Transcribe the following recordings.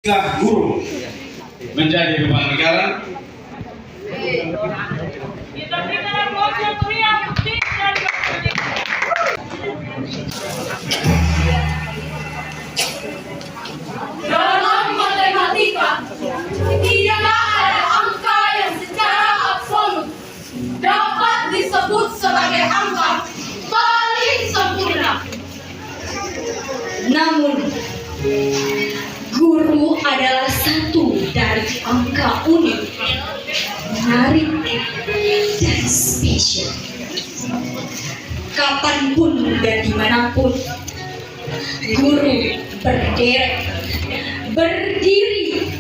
guru menjadi beban negara. Dalam matematika, tidaklah ada angka yang secara absolut dapat disebut sebagai angka paling sempurna. Namun, guru adalah satu dari angka unik, menarik, dan spesial. Kapanpun dan dimanapun, guru berdiri,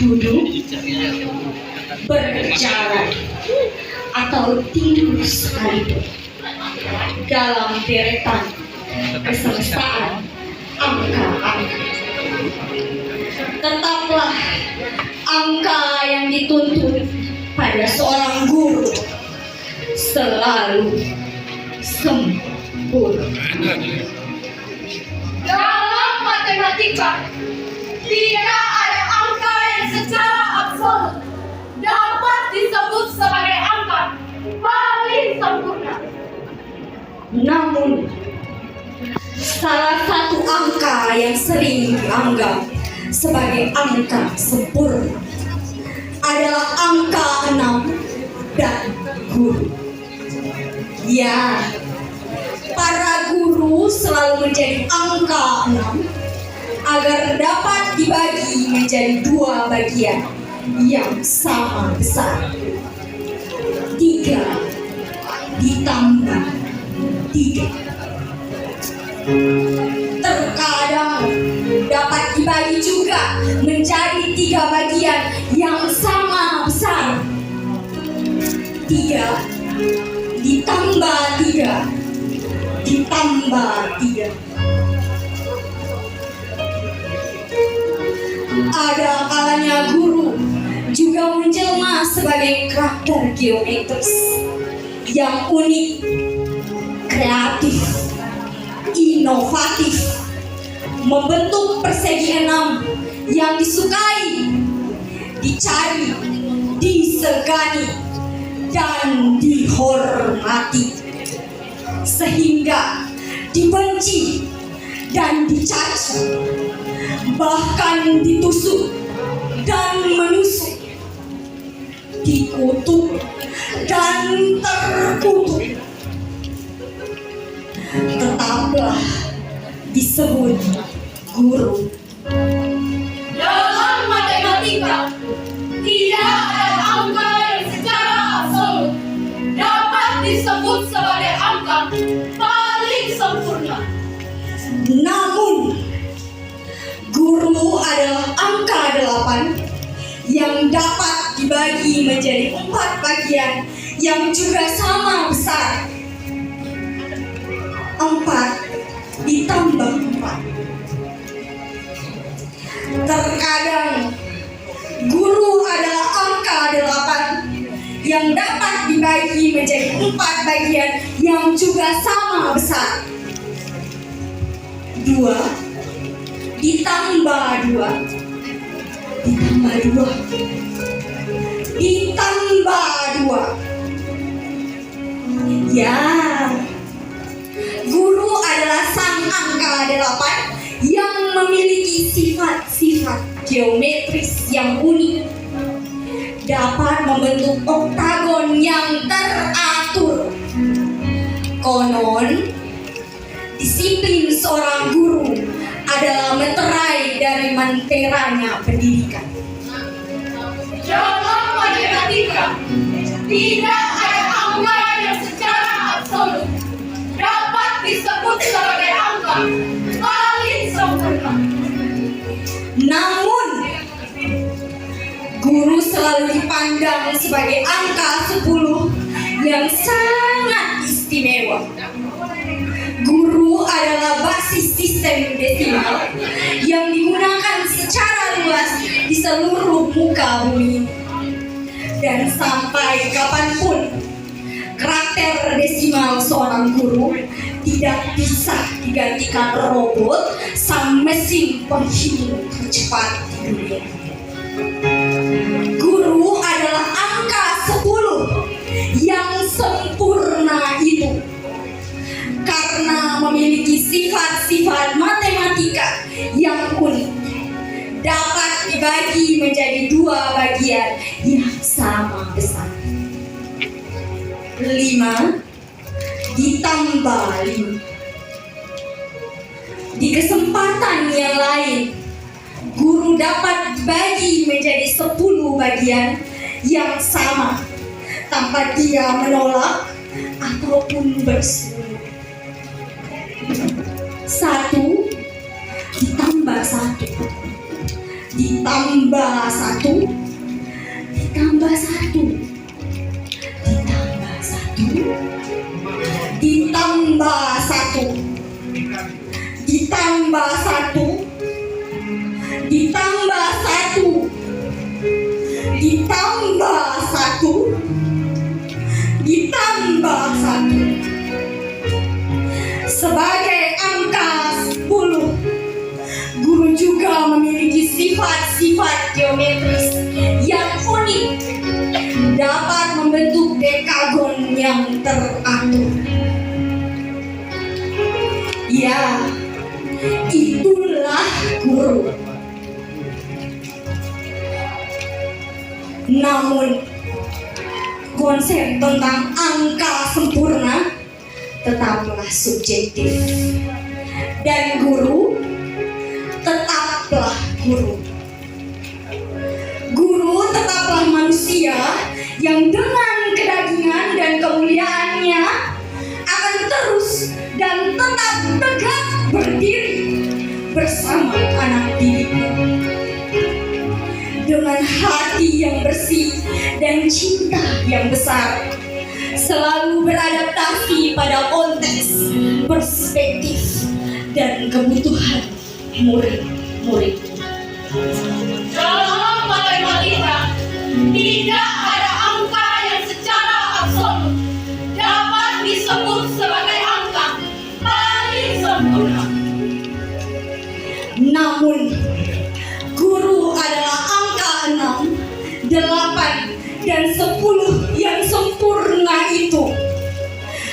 duduk, berjalan, atau tidur sekalipun dalam deretan kesemestaan angka-angka. Tetaplah angka yang dituntut pada seorang guru selalu sempurna. Dalam matematika, tidak ada angka yang secara absolut dapat disebut sebagai angka paling sempurna. Namun, salah satu angka yang sering dianggap sebagai angka sempurna adalah angka 6 dan guru. Ya, para guru selalu menjadi angka 6 agar dapat dibagi menjadi 2 bagian yang sama besar. 3 ditambah 3. Terkadang dapat dibagi juga menjadi 3 bagian yang sama besar. 3 ditambah 3 ditambah 3. Ada kalanya guru juga menjelma sebagai karakter geometris yang unik, kreatif, inovatif, membentuk persegi 6 yang disukai, dicari, disegani, dan dihormati, sehingga dibenci dan dicaci, bahkan ditusuk dan menusuk, dikutuk dan terkutuk. Tetaplah disebut guru. Dalam matematika, tidak ada angka yang secara absolut dapat disebut sebagai angka paling sempurna. Namun, guru adalah angka 8 yang dapat dibagi menjadi 4 bagian yang juga sama besar. 4 ditambah 4. Terkadang guru adalah angka 8 yang dapat dibagi menjadi 4 bagian yang juga sama besar. 2 ditambah 2 ditambah 2 ditambah 2. Ya, guru adalah sang angka 8 yang memiliki sifat-sifat geometris yang unik, dapat membentuk oktagon yang teratur. Konon, disiplin seorang guru adalah meterai dari menteranya pendidikan. Dalam matematika, tidak ada angka yang secara absolut dapat disebut sebagai angka paling sempurna. Namun, guru selalu dipandang sebagai angka 10 yang sangat istimewa. Guru adalah basis sistem desimal yang digunakan secara luas di seluruh muka bumi. Dan sampai kapanpun, karakter desimal seorang guru tidak bisa digantikan robot sang mesin penghitung. tercepat di dunia. Guru adalah angka 10 yang sempurna itu, karena memiliki sifat-sifat matematika yang unik, dapat dibagi menjadi 2 bagian yang sama besar. 5 ditambah 5. Di kesempatan yang lain, guru dapat dibagi menjadi 10 bagian yang sama tanpa dia menolak ataupun berseru. 1 ditambah 1 ditambah 1 ditambah 1 ditambah 1 ditambah 1 ditambah 1 ditambah 1 ditambah 1 sebagai angka 10. Guru juga memiliki sifat-sifat geometris yang unik, dapat membentuk dekagon yang teratur. Ya, itulah guru. Namun, konsep tentang angka sempurna tetaplah subjektif, dan guru tetaplah guru. Guru tetaplah manusia yang dengan kedagingan dan kemuliaannya akan terus dan tetap tegak berdiri bersama anak didiknya. Dengan hati yang bersih dan cinta yang besar, selalu beradaptasi pada konteks, perspektif, dan kebutuhan murid-murid. Dalam matematika, tidak ada angka yang secara absolut dapat disebut sebagai angka paling sempurna. Namun, guru adalah angka 6, 8, dan 10 yang sempurna itu.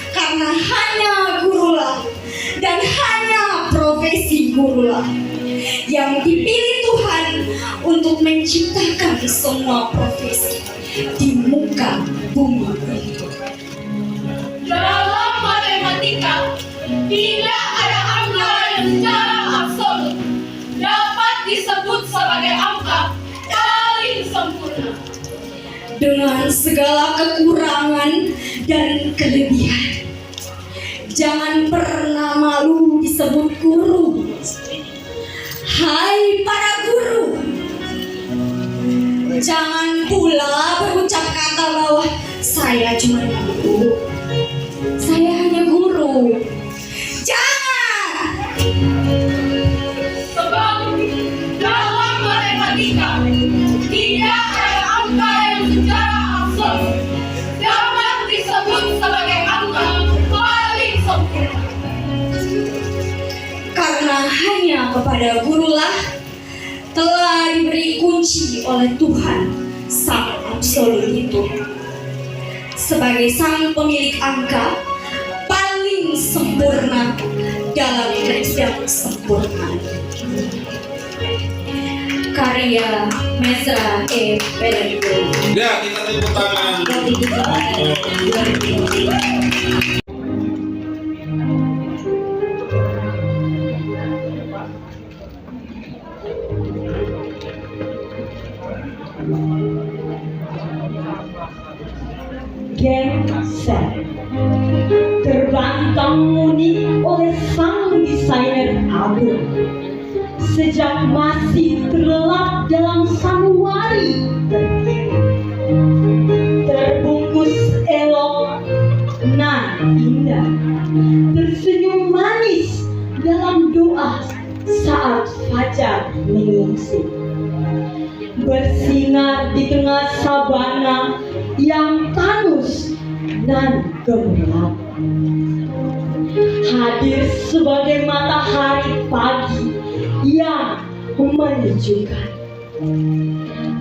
Karena hanya gurulah dan hanya profesi gurulah yang dipilih Tuhan untuk menciptakan semua profesi di muka bumi ini. Dalam matematika, tidak ada angka yang secara absolut dapat disebut sebagai angka paling sempurna. Dengan segala kekurangan dan kelebihan, jangan pernah malu disebut guru. Hai para guru, jangan pula berucap kata bahwa saya cuma guru, saya hanya guru. Jangan. Sebab dalam matematika, tidak ada angka yang secara absolut dapat disebut sebagai angka paling sempurna. Karena hanya kepada gurulah telah diberi kunci oleh Tuhan Sang Absolut itu, sebagai sang pemilik angka paling sempurna dalam ketidaksempurnaan. Karya Mesra E. Peredo. Ya, kita tepuk tangan. Genset terbantang unik oleh sang desainer Agung. Sejak masih terlelap dalam sanubari terkini, terbungkus elok nan indah, tersenyum manis dalam doa saat fajar menyingsing, bersinar di tengah sabana yang tandus dan gemerlap, hadir sebagai matahari pagi yang menyejukkan,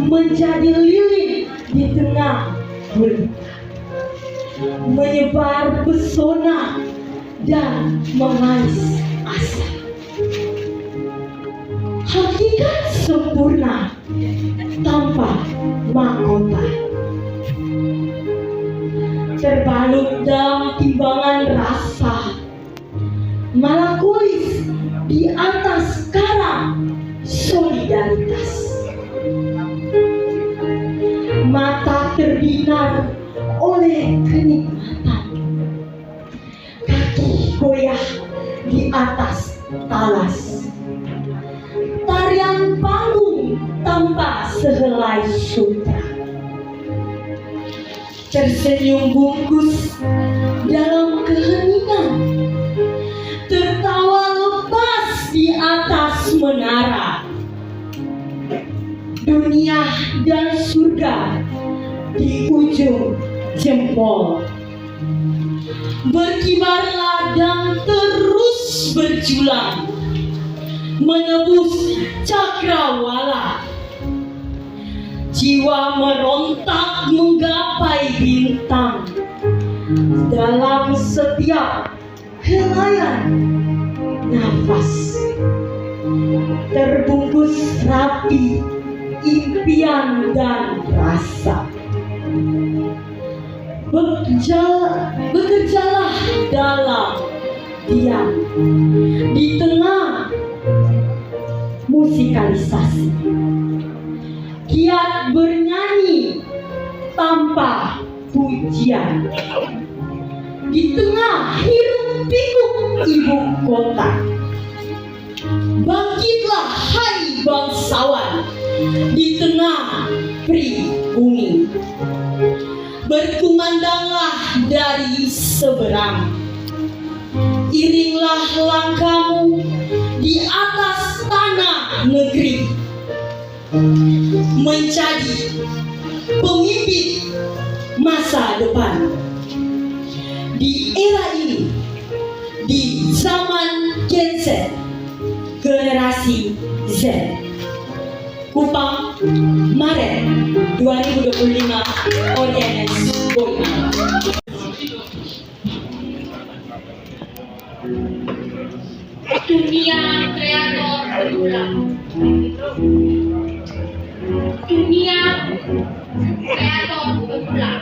menjadi lilin di tengah gulita, menyebar pesona dan mengais asa. Hakikat sempurna tanpa mahkota, terbalut dalam timbangan rasa, melankolis di atas karang solidaritas. Mata terbinar oleh kenikmatan, kaki goyah di atas talas, tarian panggung tanpa sehelai sutra, tersenyum bungkus dalam keheningan, tertawa lepas di atas menara. Dunia dan surga di ujung jempol, berkibarlah dan terus berjulang, menebus cakrawala. Jiwa merontak menggapai bintang dalam setiap helaian nafas, terbungkus rapi impian dan rasa. Bekerjalah dalam diam di tengah musikalisasi, giat bernyanyi tanpa pujian di tengah hiruk pikuk ibu kota. Bangkitlah hai bangsawan di tengah pribumi, berkumandanglah dari seberang, iringlah langkahmu di atas tanah negeri, menjadi pemimpin masa depan di era ini, di zaman Gen Z, generasi Z. Kupang, Maret 2025, ODNS Boyman. Dunia kreator berulang. Dunia kreator berulang.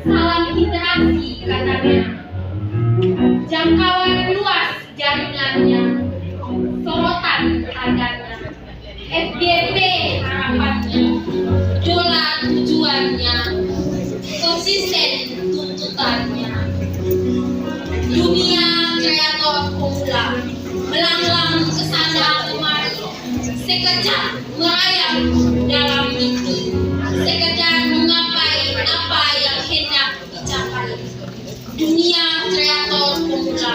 Salam interaksi katanya. Jangkauan luas jaringannya. Sorotan adanya. FDP harapannya, dolar tujuannya, konsisten tuntutannya. Dunia kreator pemula melanglang kesana kemari, sekejap merayap dalam mimpi, sekedar menggapai apa yang hendak dicapai. Dunia kreator pemula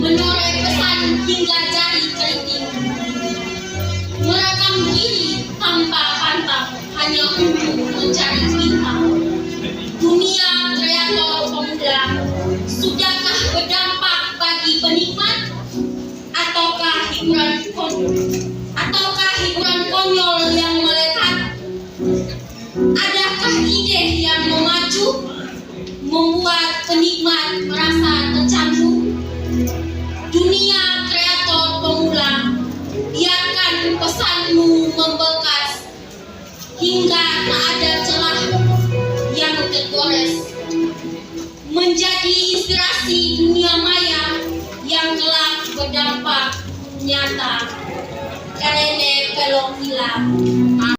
menoreh pesan hingga jari keriting, merekam diri tanpa pantang hanya untuk mencari bintang. Dunia kreator pemuda sudahkah berdampak bagi penikmat, ataukah hiburan konyol yang melekat? Adakah ide yang memacu membuat penikmat merasa tercandu? Dunia kreator pemula, biarkan pesanmu membekas hingga tak ada celah yang tergores, menjadi inspirasi dunia maya yang kelak berdampak nyata. Karena pelong hilang.